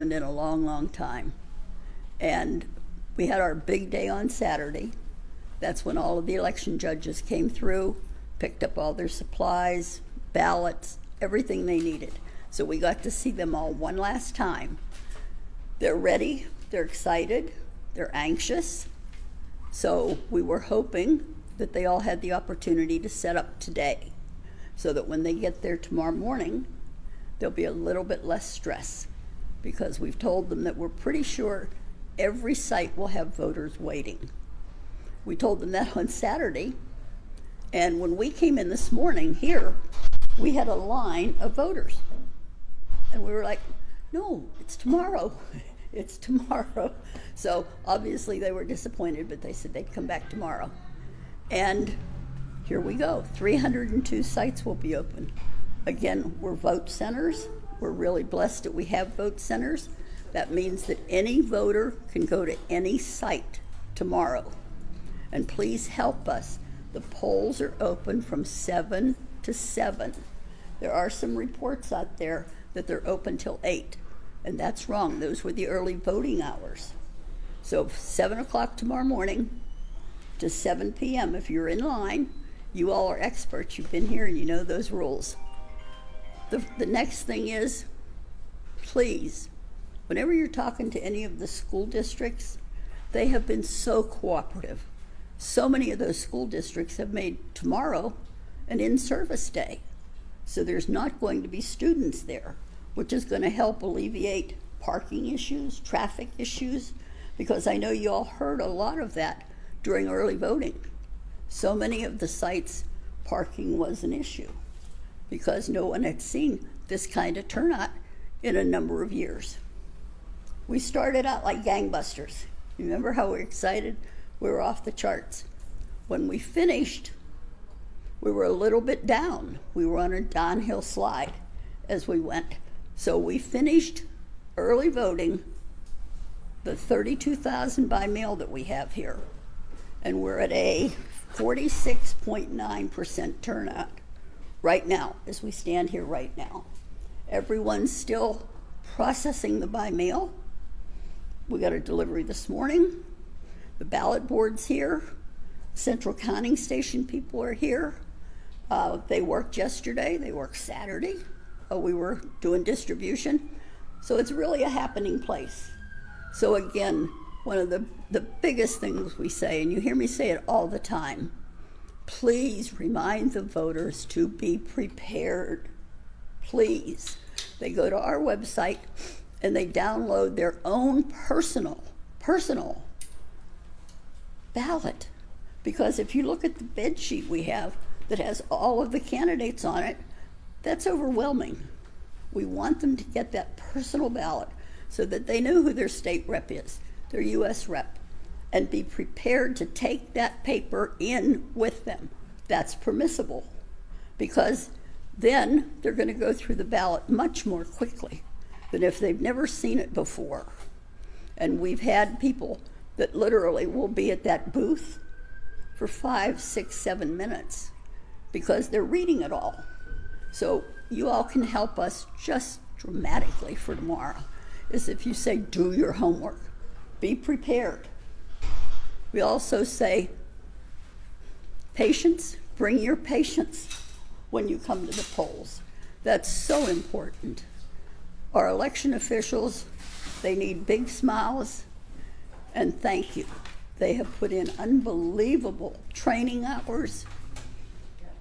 in a long, long time. And we had our big day on Saturday. That's when all of the election judges came through, picked up all their supplies, ballots, everything they needed. So we got to see them all one last time. They're ready, they're excited, they're anxious. So we were hoping that they all had the opportunity to set up today so that when they get there tomorrow morning, there'll be a little bit less stress, because we've told them that we're pretty sure every site will have voters waiting. We told them that on Saturday, and when we came in this morning here, we had a line of voters. And we were like, no, it's tomorrow. It's tomorrow. So obviously they were disappointed, but they said they'd come back tomorrow. And here we go. 302 sites will be open. Again, we're vote centers. We're really blessed that we have vote centers. That means that any voter can go to any site tomorrow. And please help us. The polls are open from 7 to 7. There are some reports out there that they're open till 8. And that's wrong. Those were the early voting hours. So 7 o'clock tomorrow morning to 7 p.m. If you're in line, you all are experts. You've been here and you know those rules. The next thing is, please, whenever you're talking to any of the school districts, they have been so cooperative. So many of those school districts have made tomorrow an in-service day. So there's not going to be students there, which is going to help alleviate parking issues, traffic issues, because I know you all heard a lot of that during early voting. So many of the sites, parking was an issue because no one had seen this kind of turnout in a number of years. We started out like gangbusters. Remember how we were excited? We were off the charts. When we finished, we were a little bit down. We were on a downhill slide as we went. So we finished early voting, the 32,000 by mail that we have here, and we're at a 46.9% turnout right now, as we stand here right now. Everyone's still processing the by mail. We got a delivery this morning. The ballot board's here. Central counting station people are here. They worked yesterday, they worked Saturday. We were doing distribution. So it's really a happening place. So again, one of the biggest things we say, and you hear me say it all the time, please remind the voters to be prepared. Please. They go to our website and they download their own personal ballot. Because if you look at the bed sheet we have that has all of the candidates on it, that's overwhelming. We want them to get that personal ballot so that they know who their state rep is, their U.S. rep, and be prepared to take that paper in with them. That's permissible, because then they're going to go through the ballot much more quickly than if they've never seen it before. And we've had people that literally will be at that booth for 5, 6, 7 minutes because they're reading it all. So you all can help us just dramatically for tomorrow, is if you say, do your homework, be prepared. We also say, patience, bring your patience when you come to the polls. That's so important. Our election officials, they need big smiles and thank you. They have put in unbelievable training hours.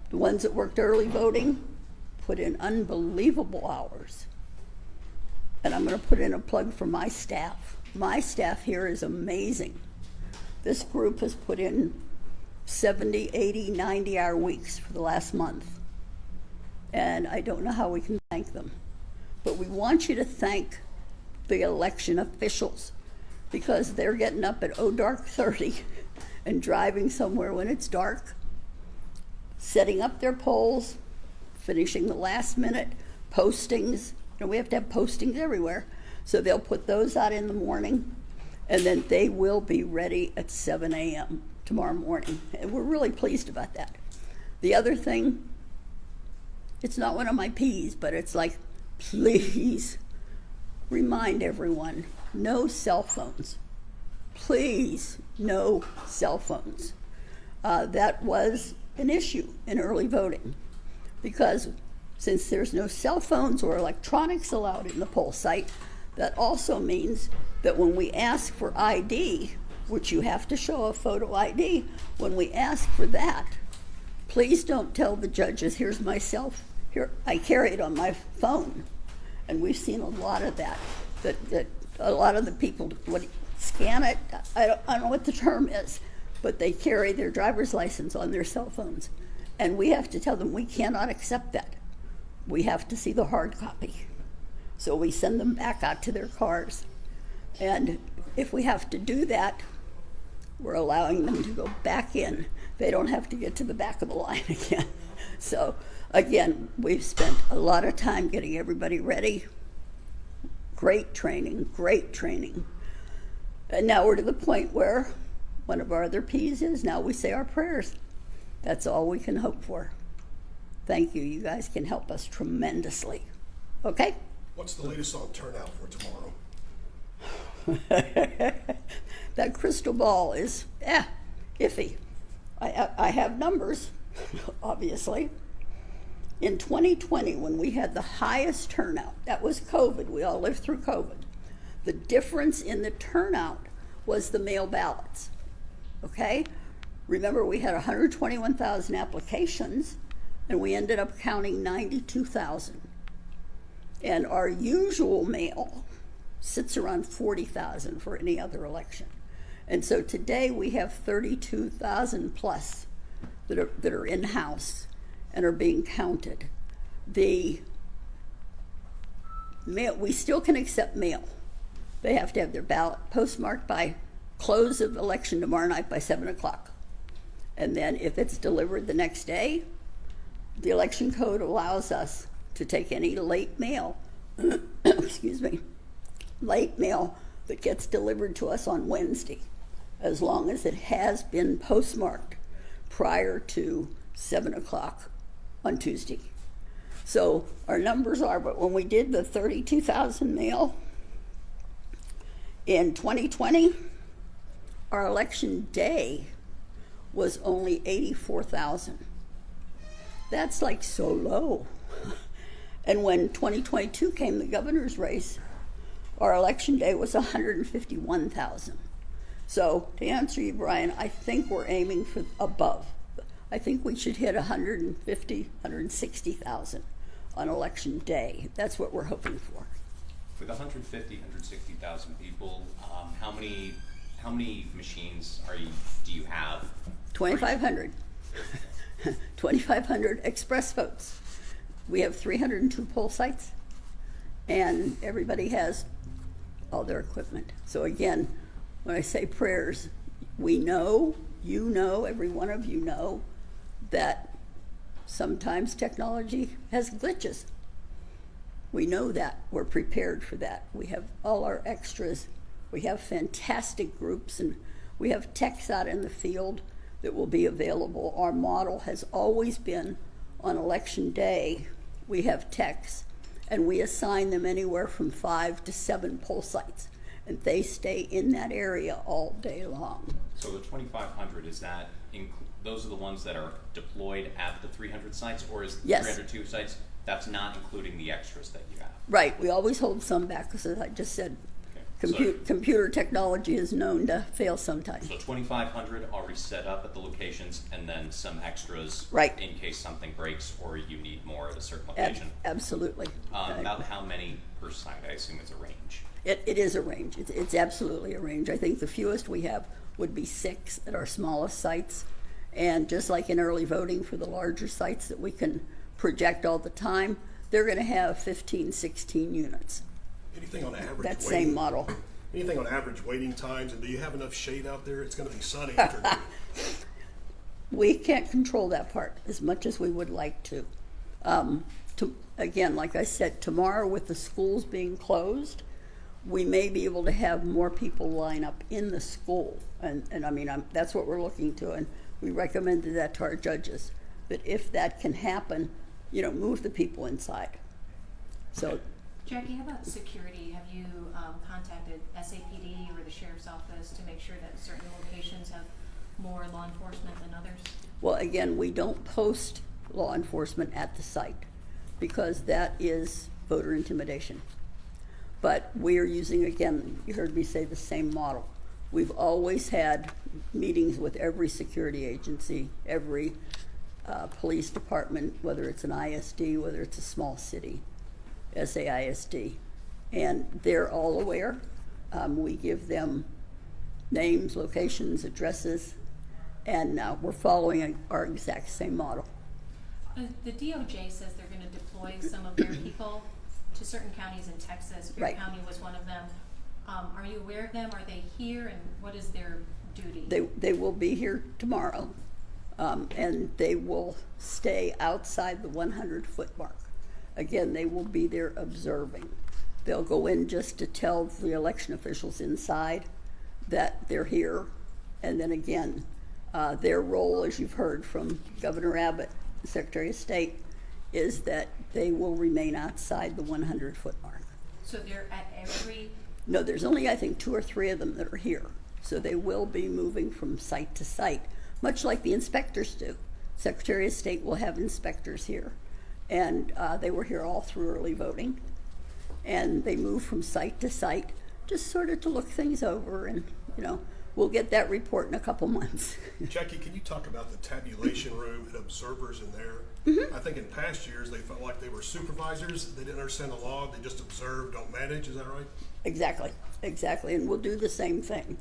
The ones that worked early voting put in unbelievable hours. And I'm going to put in a plug for my staff. My staff here is amazing. This group has put in 70, 80, 90-hour weeks for the last month. And I don't know how we can thank them. But we want you to thank the election officials, because they're getting up at dark 30 and driving somewhere when it's dark, setting up their polls, finishing the last minute postings. You know, we have to have postings everywhere. So they'll put those out in the morning, and then they will be ready at 7 a.m. tomorrow morning. And we're really pleased about that. The other thing, it's not one of my P's, but it's like, please remind everyone, no cell phones. Please, no cell phones. That was an issue in early voting because since there's no cell phones or electronics allowed in the poll site, that also means that when we ask for ID, which you have to show a photo ID, when we ask for that, please don't tell the judges, here's my here, I carry it on my phone. And we've seen a lot of that a lot of the people would scan it, I don't know what the term is, but they carry their driver's license on their cell phones. And we have to tell them we cannot accept that. We have to see the hard copy. So we send them back out to their cars. And if we have to do that, we're allowing them to go back in. They don't have to get to the back of the line again. So again, we've spent a lot of time getting everybody ready. Great training, great training. And now we're to the point where one of our other P's is now we say our prayers. That's all we can hope for. Thank you. You guys can help us tremendously. Okay? What's the latest on turnout for tomorrow? That crystal ball is iffy. I have numbers, obviously. In 2020, when we had the highest turnout, that was COVID. We all lived through COVID. The difference in the turnout was the mail ballots. Okay? Remember, we had 121,000 applications, and we ended up counting 92,000. And our usual mail sits around 40,000 for any other election. And so today we have 32,000 plus that are in-house and are being counted. The mail, we still can accept mail. They have to have their ballot postmarked by close of election tomorrow night by 7 o'clock. And then if it's delivered the next day, the election code allows us to take any late mail, excuse me, late mail that gets delivered to us on Wednesday, as long as it has been postmarked prior to 7 o'clock on Tuesday. So our numbers are, but when we did the 32,000 mail in 2020, our election day was only 84,000. That's like so low. And when 2022 came, the governor's race, our election day was 151,000. So to answer you, Brian, I think we're aiming for above. I think we should hit 150, 160,000 on election day. That's what we're hoping for. With 150, 160,000 people, how many machines do you have? 2,500. 2,500 express votes. We have 302 poll sites, and everybody has all their equipment. So again, when I say prayers, we know, you know, every one of you know that sometimes technology has glitches. We know that. We're prepared for that. We have all our extras. We have fantastic groups, and we have techs out in the field that will be available. Our model has always been on election day, we have techs, and we assign them anywhere from 5 to 7 poll sites, and they stay in that area all day long. So the 2,500, is that those are the ones that are deployed at the 300 sites, or is Yes. 302 sites? That's not including the extras that you have. Right, we always hold some back because, as I just said, computer technology is known to fail sometimes. So 2,500 already set up at the locations, and then some extras, Right, in case something breaks or you need more at a certain location. Absolutely. About how many per site? I assume it's a range. It is a range. It's absolutely a range. I think the fewest we have would be 6 at our smallest sites. And just like in early voting for the larger sites that we can project all the time, they're going to have 15, 16 units. Anything on average That waiting? same model. Anything on average waiting times, and do you have enough shade out there? It's going to be sunny after. We can't control that part as much as we would like to. Again, like I said, tomorrow with the schools being closed, we may be able to have more people line up in the school. And I mean, that's what we're looking to. And we recommended that to our judges, that if that can happen, move the people inside. So Jackie, how about security? Have you contacted SAPD or the sheriff's office to make sure that certain locations have more law enforcement than others? Well, again, we don't post law enforcement at the site because that is voter intimidation. But we are using, again, you heard me say the same model. We've always had meetings with every security agency, every police department, whether it's an ISD, whether it's a small city, SAISD, and they're all aware. We give them names, locations, addresses, and we're following our exact same model. The DOJ says they're going to deploy some of their people to certain counties in Texas. Your Right. county was one of them. Are you aware of them? Are they here, and what is their duty? They will be here tomorrow, and they will stay outside the 100-foot mark. Again, they will be there observing. They'll go in just to tell the election officials inside that they're here, and then again, their role, as you've heard from Governor Abbott, the Secretary of State, is that they will remain outside the 100-foot mark. So they're at every... No, there's only, I think, 2 or 3 of them that are here. So they will be moving from site to site, much like the inspectors do. Secretary of State will have inspectors here. And they were here all through early voting. And they move from site to site, just sort of to look things over. And, you know, we'll get that report in a couple months. Jackie, can you talk about the tabulation room and observers in there? Mm-hmm. I think in past years, they felt like they were supervisors. They didn't understand the law. They just observe, don't manage. Is that right? Exactly, exactly. And we'll do the same thing.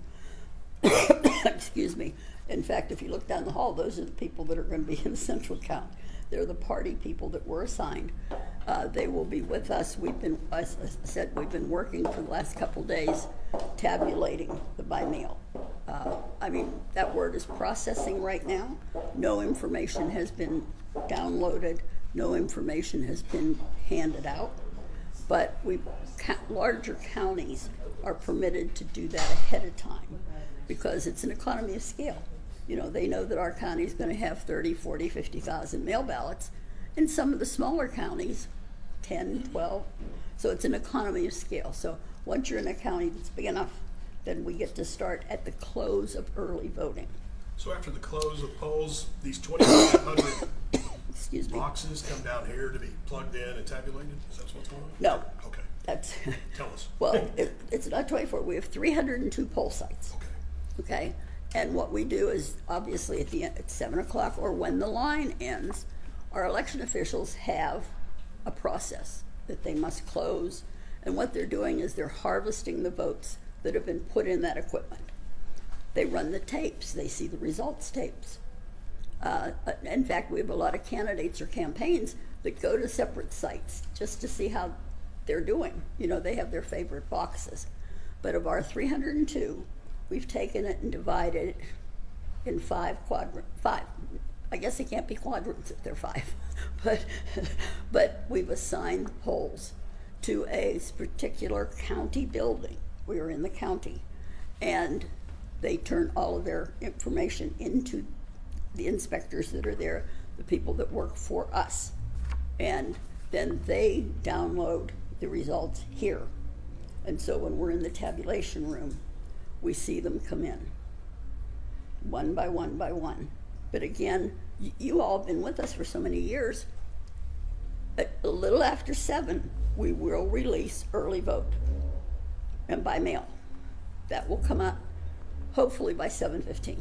Excuse me. In fact, if you look down the hall, those are the people that are going to be in the central count. They're the party people that were assigned. They will be with us. We've been, as I said, we've been working for the last couple days tabulating the by mail. I mean, that word is processing right now. No information has been downloaded. No information has been handed out. But larger counties are permitted to do that ahead of time because it's an economy of scale. You know, they know that our county is going to have 30, 40, 50,000 mail ballots. In some of the smaller counties, 10, 12. So it's an economy of scale. So once you're in a county that's big enough, then we get to start at the close of early voting. So after the close of polls, these 2,500 Excuse me. boxes come down here to be plugged in and tabulated? Is that what's going on? No. Okay. That's, Tell us. well, it's not 24. We have 302 poll sites. Okay. Okay? And what we do is, obviously, at the end, at 7 o'clock or when the line ends, our election officials have a process that they must close. And what they're doing is they're harvesting the votes that have been put in that equipment. They run the tapes. They see the results tapes. In fact, we have a lot of candidates or campaigns that go to separate sites just to see how they're doing. You know, they have their favorite boxes. But of our 302, we've taken it and divided it in 5 quadrants. 5. I guess it can't be quadrants if they're 5. But we've assigned polls to a particular county building. We are in the county. And they turn all of their information into the inspectors that are there, the people that work for us. And then they download the results here. And so when we're in the tabulation room, we see them come in, one by one by one. But again, you all have been with us for so many years. A little after 7, we will release early vote, and by mail. That will come out hopefully by 7:15.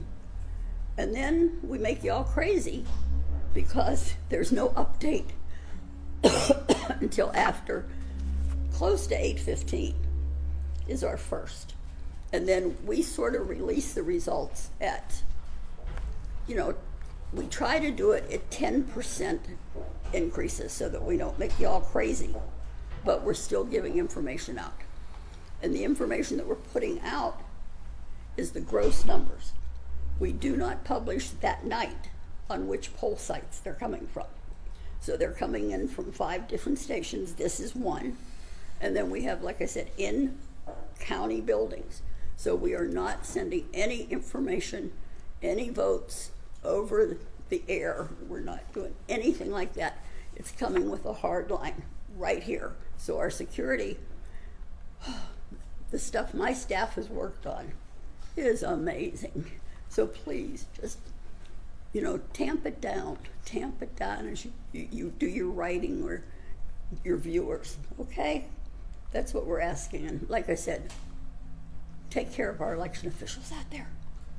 And then we make you all crazy because there's no update until after close to 8:15 is our first. And then we sort of release the results at, you know, we try to do it at 10% increases so that we don't make you all crazy, but we're still giving information out. And the information that we're putting out is the gross numbers. We do not publish that night on which poll sites they're coming from. So they're coming in from 5 different stations. This is one. And then we have, like I said, in county buildings. So we are not sending any information, any votes over the air. We're not doing anything like that. It's coming with a hard line right here So our security, the stuff my staff has worked on is amazing. So please, just, tamp it down as you do your writing or your viewers, okay? That's what we're asking. And like I said, take care of our election officials out there.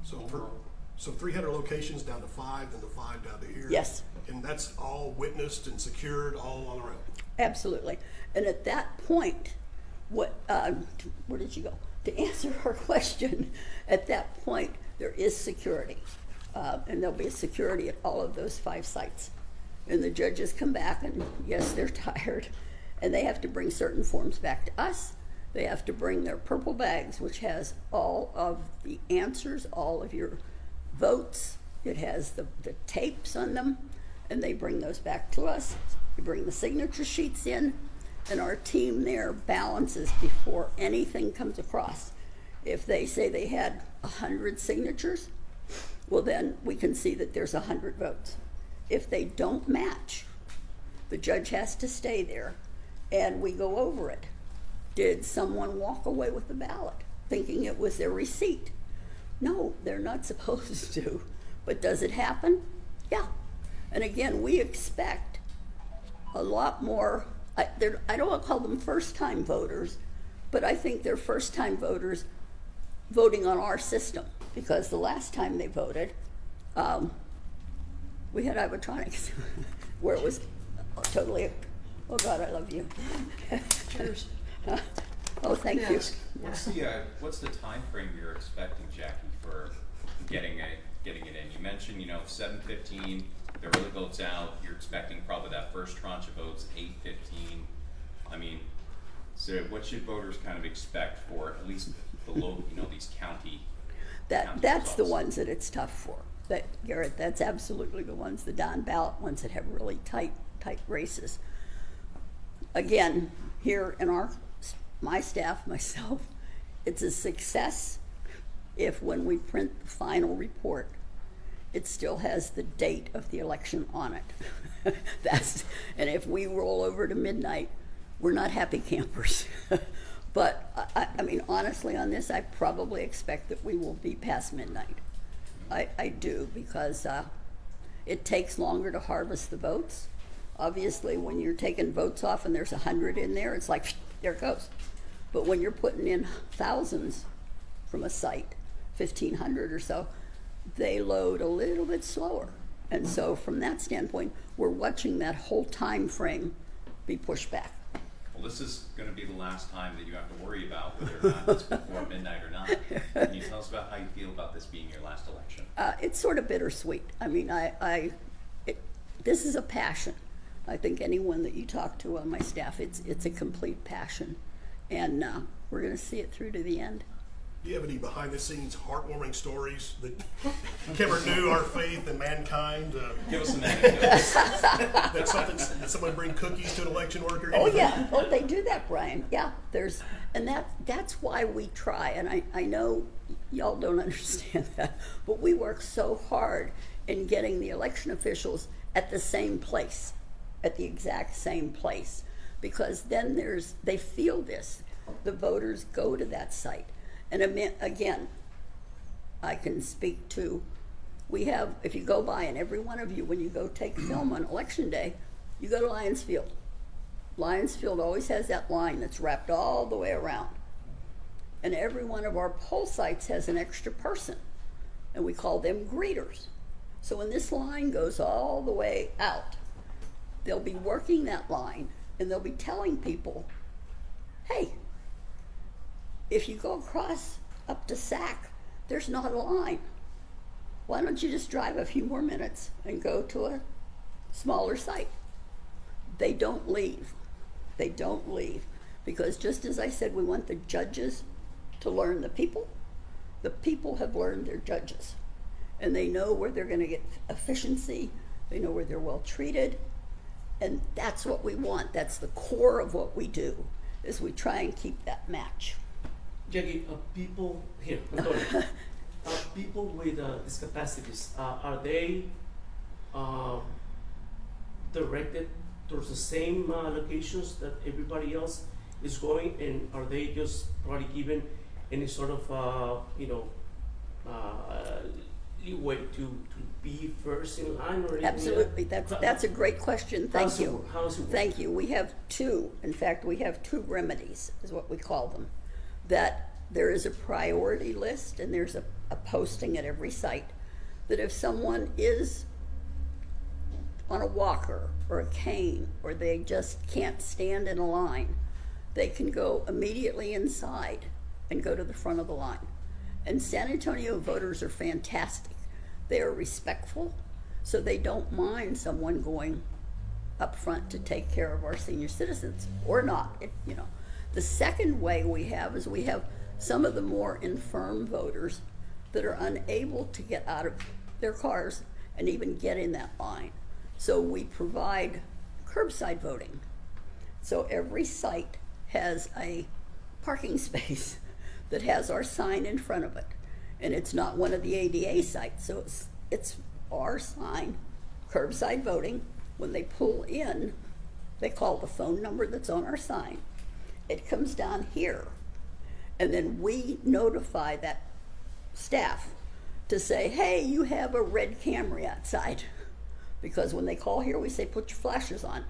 So 300 locations down to 5, then the 5 down to here? Yes. And that's all witnessed and secured all on their own? Absolutely. And at that point, where did you go? To answer her question, at that point, there is security. And there'll be security at all of those 5 sites. And the judges come back, and yes, they're tired, and they have to bring certain forms back to us. They have to bring their purple bags, which has all of the answers, all of your votes. It has the tapes on them, and they bring those back to us. We bring the signature sheets in, and our team there balances before anything comes across. If they say they had 100 signatures, well, then we can see that there's 100 votes. If they don't match, the judge has to stay there, and we go over it. Did someone walk away with the ballot thinking it was their receipt? No, they're not supposed to. But does it happen? Yeah. And again, we expect a lot more. I don't want to call them first-time voters, but I think they're first-time voters voting on our system, because the last time they voted, we had Ivotronics, where it was totally, oh God, I love you. Cheers. Oh, thank you. Yes. What's the time frame you're expecting, Jackie, for getting it in? You mentioned, 7:15, the early votes out. You're expecting probably that first tranche of votes 8:15. I mean, so what should voters kind of expect for at least the local, these county? That's the results? ones that it's tough for. Garrett, that's absolutely the ones, the down-ballot ones that have really tight races. Again, here in my staff, myself, it's a success if when we print the final report, it still has the date of the election on it. And if we roll over to midnight, we're not happy campers. But I mean, honestly, on this, I probably expect that we will be past midnight. I do, because it takes longer to harvest the votes. Obviously, when you're taking votes off and there's 100 in there, it's like, there it goes. But when you're putting in thousands from a site, 1,500 or so, they load a little bit slower. And so from that standpoint, we're watching that whole time frame be pushed back. Well, this is going to be the last time that you have to worry about whether or not it's before midnight or not. Can you tell us about how you feel about this being your last election? It's sort of bittersweet. I mean, this is a passion. I think anyone that you talk to on my staff, it's a complete passion. And we're going to see it through to the end. Do you have any behind-the-scenes heartwarming stories that ever knew our faith and mankind? Give us some anecdotes. Did someone bring cookies to an election worker? Oh yeah, they do that, Brian. Yeah, that's why we try. And I know y'all don't understand that, but we work so hard in getting the election officials at the same place, at the exact same place, because then they feel this. The voters go to that site. And again, I can speak to, if you go by, and every one of you, when you go take film on election day, you go to Lions Field. Lions Field always has that line that's wrapped all the way around. And every one of our poll sites has an extra person, and we call them greeters. So when this line goes all the way out, they'll be working that line, and they'll be telling people, hey, if you go across up to SAC, there's not a line. Why don't you just drive a few more minutes and go to a smaller site? They don't leave. They don't leave. Because just as I said, we want the judges to learn the people have learned their judges. And they know where they're going to get efficiency. They know where they're well treated. And that's what we want. That's the core of what we do, is we try and keep that match. Jackie, people here, people with discapacities, are they directed towards the same locations that everybody else is going, and are they just probably given any sort of leeway to be first in line or anything? Absolutely, that's a great question, thank you. How does it work? Thank you. We have two, in fact, we have two remedies, is what we call them. That there is a priority list and there's a posting at every site that if someone is on a walker or a cane or they just can't stand in a line, they can go immediately inside and go to the front of the line. And San Antonio voters are fantastic. They are respectful, so they don't mind someone going up front to take care of our senior citizens, or not, The second way we have is we have some of the more infirm voters that are unable to get out of their cars and even get in that line. So we provide curbside voting. So every site has a parking space that has our sign in front of it. And it's not one of the ADA sites, so it's our sign, curbside voting. When they pull in, they call the phone number that's on our sign. It comes down here, and then we notify that staff to say, hey, you have a red Camry outside. Because when they call here, we say, put your flashes on.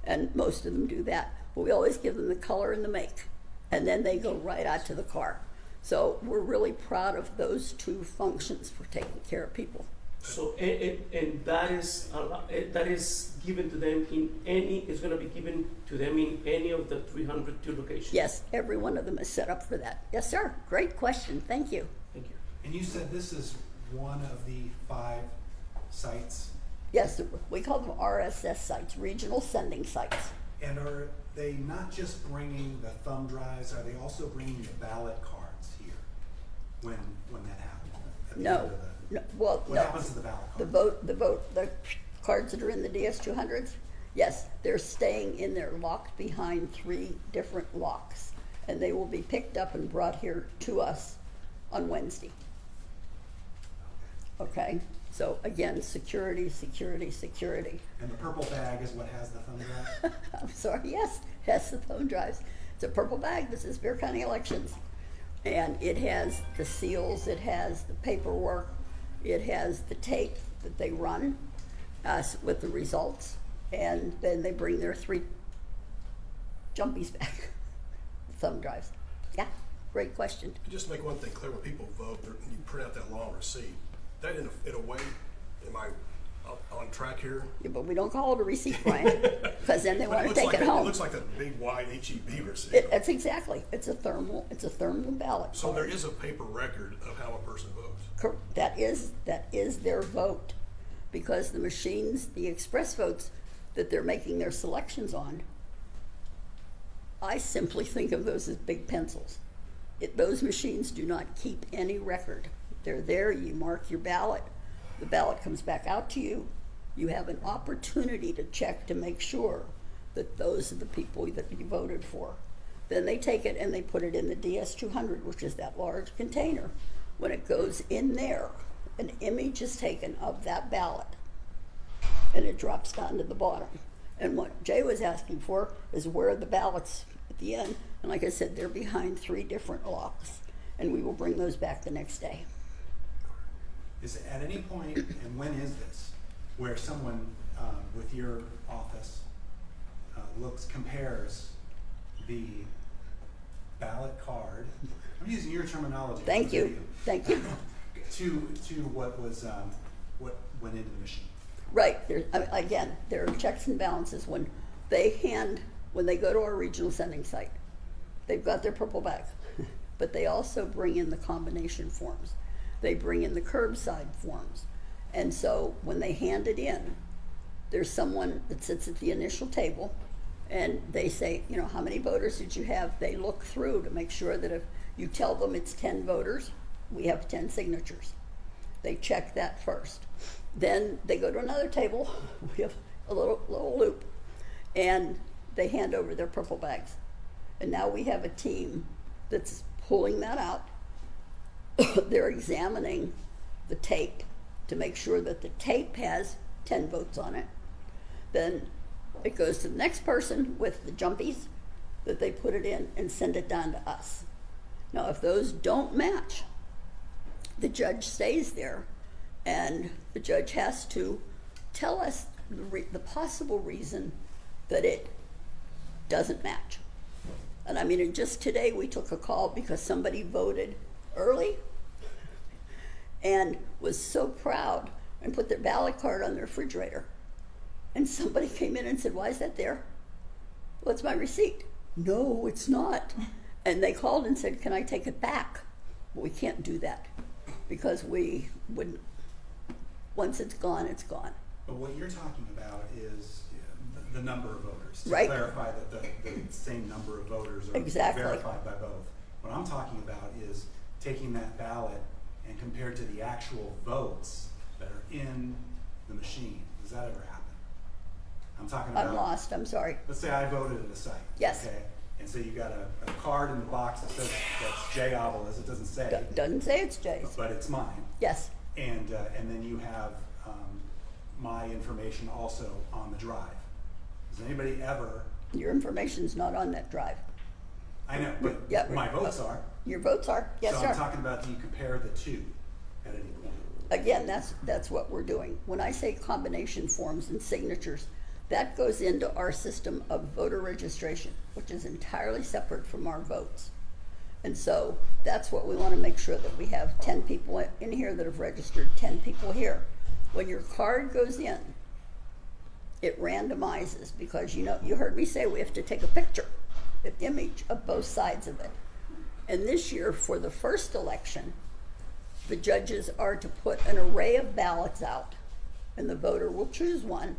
And most of them do that. But we always give them the color and the make. And then they go right out to the car. So we're really proud of those two functions for taking care of people. So, and that is given to them it's going to be given to them in any of the 302 locations? Yes, every one of them is set up for that. Yes, sir. Great question. Thank you. Thank you. And you said this is one of the 5 sites, Yes, we call them RSS sites, regional sending sites. and are they not just bringing the thumb drives, are they also bringing the ballot cards here when that happens? At the No, end of no, well, What no. happens to the ballot cards? The cards that are in the DS200s, yes, they're staying in there, locked behind 3 different locks. And they will be picked up and brought here to us on Wednesday. Okay? So again, security, security, security. And the purple bag is what has the thumb drive? I'm sorry, yes, the phone drives. It's a purple bag. This is Bexar County Elections. And it has the seals, it has the paperwork, it has the tape that they run with the results. And then they bring their 3 jumpies back, thumb drives. Yeah, great question. Just to make one thing clear, when people vote, you print out that long receipt. That in a way, am I on track here? Yeah, but we don't call it a receipt, Brian, because then they But want to looks take like it It home. looks like a big wide HEB receipt. It's exactly, it's a thermal ballot. So there is a paper record of how a person votes. That is their vote, because the machines, the express votes that they're making their selections on, I simply think of those as big pencils. Those machines do not keep any record. They're there, you mark your ballot, the ballot comes back out to you. You have an opportunity to check to make sure that those are the people that you voted for. Then they take it and they put it in the DS200, which is that large container. When it goes in there, an image is taken of that ballot and it drops down to the bottom. And what Jay was asking for is where are the ballots at the end? And like I said, they're behind 3 different locks, and we will bring those back the next day. Is it at any point, and when is this, where someone with your office compares the ballot card, I'm using your terminology. Thank for you, video, thank you. to what was, what went into the machine? Right, again, there are checks and balances when they go to our regional sending site. They've got their purple bag, but they also bring in the combination forms. They bring in the curbside forms. And so when they hand it in, there's someone that sits at the initial table and they say, how many voters did you have? They look through to make sure that if you tell them it's 10 voters, we have 10 signatures. They check that first. Then they go to another table, we have a little loop, and they hand over their purple bags. And now we have a team that's pulling that out. They're examining the tape to make sure that the tape has 10 votes on it. Then it goes to the next person with the jumpies that they put it in and send it down to us. Now, if those don't match, the judge stays there, and the judge has to tell us the possible reason that it doesn't match. And I mean, and just today we took a call because somebody voted early and was so proud and put their ballot card on their refrigerator. And somebody came in and said, "Why is that there?" "Well, it's my receipt." "No, it's not." And they called and said, "Can I take it back?" Well, we can't do that because we wouldn't, once it's gone, it's gone. But what you're talking about is the number of voters. To Right. clarify that the same number of voters are Exactly. verified by both. What I'm talking about is taking that ballot and compared to the actual votes that are in the machine. Does that ever happen? I'm talking about. I'm lost, I'm sorry. Let's say I voted at a site. Yes. Okay. And so you got a card in the box that says that's Jay Avalos. It doesn't say, Doesn't say it's Jay's. but it's mine. Yes, And then you have my information also on the drive. Does anybody ever? your information's not on that drive. I know, but Yeah, my votes are. Your votes are, yes, So sir. I'm talking about, do you compare the two at any point? Again, that's what we're doing. When I say combination forms and signatures, that goes into our system of voter registration, which is entirely separate from our votes. And so that's what we want to make sure that we have 10 people in here that have registered, 10 people here. When your card goes in, it randomizes because you heard me say we have to take a picture, an image of both sides of it. And this year, for the first election, the judges are to put an array of ballots out, and the voter will choose one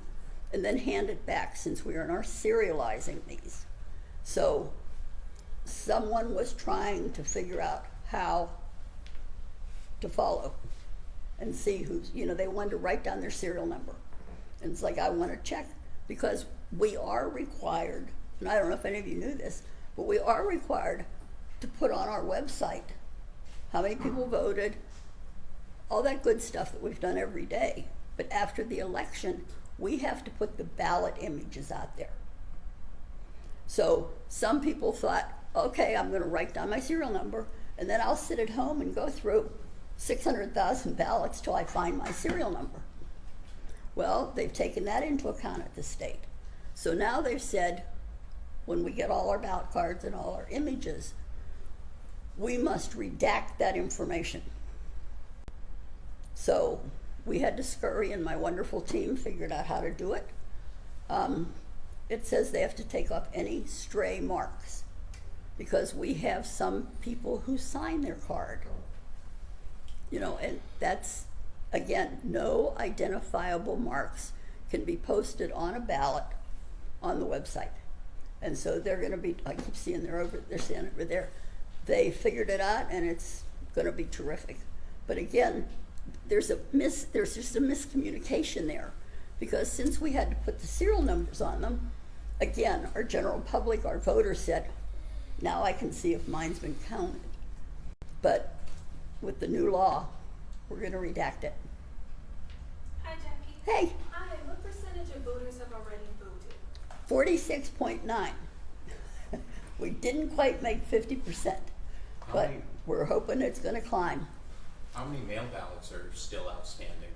and then hand it back, since we are now serializing these. So someone was trying to figure out how to follow and see who's, they wanted to write down their serial number. And it's like, I want to check, because we are required, and I don't know if any of you knew this, but we are required to put on our website how many people voted, all that good stuff that we've done every day. But after the election, we have to put the ballot images out there. So some people thought, okay, I'm going to write down my serial number, and then I'll sit at home and go through 600,000 ballots till I find my serial number. Well, they've taken that into account at the state. So now they've said, when we get all our ballot cards and all our images, we must redact that information. So we had to scurry, and my wonderful team figured out how to do it. It says they have to take off any stray marks, because we have some people who sign their card. And that's, again, no identifiable marks can be posted on a ballot on the website. And so they're going to be, I keep seeing they're standing over there. They figured it out, and it's going to be terrific. But again, there's just a miscommunication there, because since we had to put the serial numbers on them, again, our general public, our voters said, now I can see if mine's been counted. But with the new law, we're going to redact it. Hi, Jackie. Hey, Hi, what percentage of voters have already voted? 46.9. We didn't quite make 50%, but we're hoping it's going to climb. How many mail ballots are still outstanding?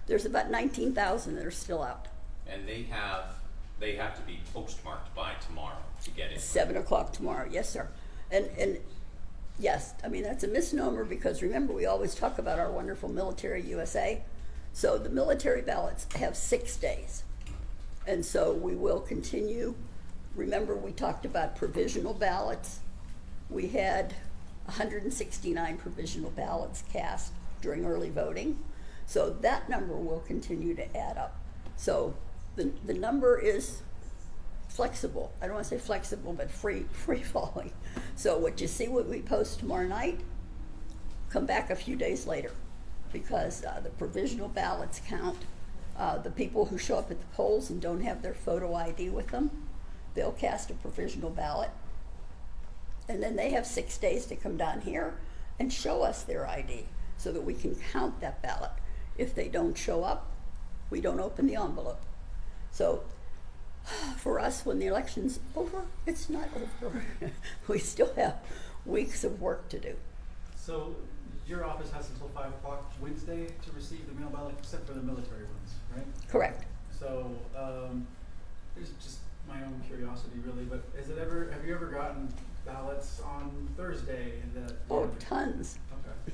There's about 19,000 that are still out. And they have to be postmarked by tomorrow to get in. 7 o'clock tomorrow, yes, sir. And yes, I mean, that's a misnomer, because remember, we always talk about our wonderful military USA. So the military ballots have 6 days. And so we will continue. Remember, we talked about provisional ballots. We had 169 provisional ballots cast during early voting. So that number will continue to add up. So the number is flexible. I don't want to say flexible, but free falling. So what you see what we post tomorrow night, come back a few days later, because the provisional ballots count. The people who show up at the polls and don't have their photo ID with them, they'll cast a provisional ballot. And then they have 6 days to come down here and show us their ID so that we can count that ballot. If they don't show up, we don't open the envelope. So For us, when the election's over, it's not over. We still have weeks of work to do. So your office has until 5 o'clock Wednesday to receive the mail ballot, except for the military ones, right? Correct. So, this is just my own curiosity really, but have you ever gotten ballots on Thursday that? Oh, tons,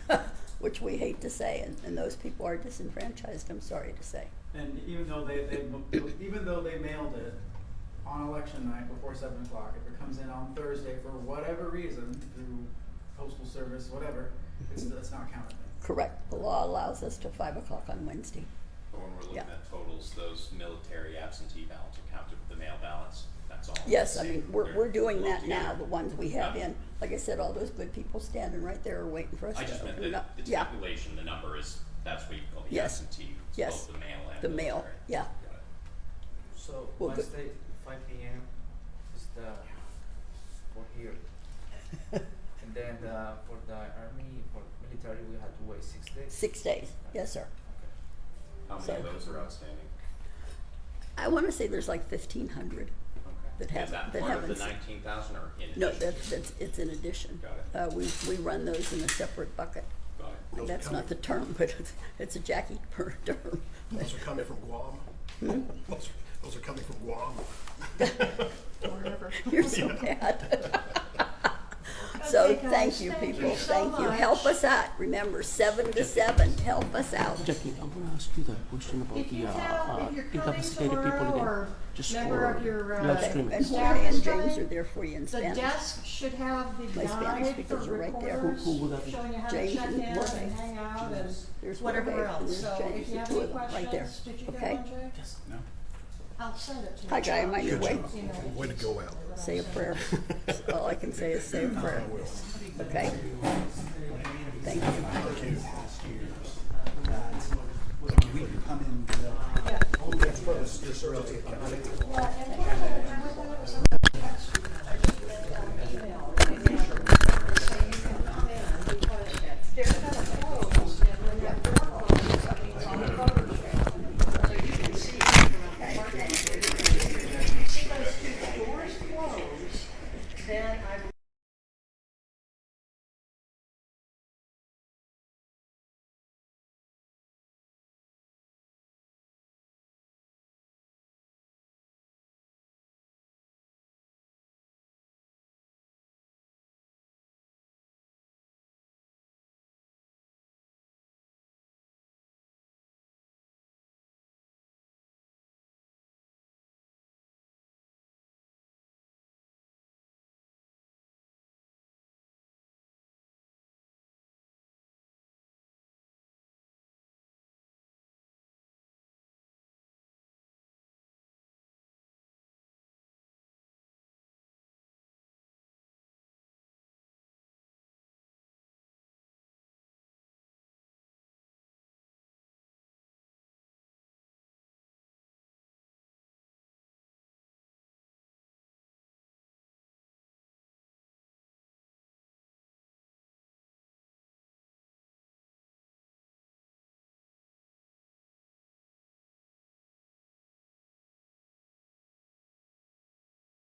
Okay. which we hate to say, and those people are disenfranchised, I'm sorry to say. And even though even though they mailed it on election night before 7 o'clock, if it comes in on Thursday for whatever reason, through postal service, whatever, it's not counted then. Correct. The law allows us to 5 o'clock on Wednesday. But when we're looking Yeah. at totals, those military absentee ballots are counted with the mail ballots, that's all. Yes, I Same. mean, we're They're doing that lumped now, together. the ones we have Yeah. in. Like I said, all those good people standing right there are waiting for us to I just meant open it that up. the Yeah, tabulation, the number is, that's what you call the Yes. absentee, it's Yes. both the mail and the mail, military. yeah. Got it. So Well, good. Wednesday, 5 p.m. is the for here, and then for the army, for military, we have to wait 6 days. 6 days, yes, sir. How many So- of those are outstanding? I want to say there's like 1,500 Okay. that Is haven't, that that part of the haven't. 19,000 or in addition? No, it's in addition. Got it. We run those in a separate bucket. Got it. Those are That's not the coming- term, but it's a Jackie per term. Those are coming from Guam. Hmm? Those are coming from Guam. You're so bad. So Okay, guys, thank you, thank you people, so thank you. much. Help us out. Remember, 7 to 7, help us out. Jackie, I'm gonna ask you the question about If you the tell, if you're coming incapacitated people tomorrow again. or Just member for of your, live Okay, streaming. and staff Jorge and is James coming, are there for you in the Spanish. desk should have the My Spanish guide for speakers are right there. reporters, Who would that be? showing you how to James check and in Jorge. and hang out and There's whatever Jorge, and else. there's So James, if you the have two any of them, right there. questions, did you get Okay? one, Jay? Yes. No. I'll send it to you. Hi, Guy, am I your Good way? job. You know, Way to go out. Say a prayer. All I can say is say a prayer. Okay? Thank you.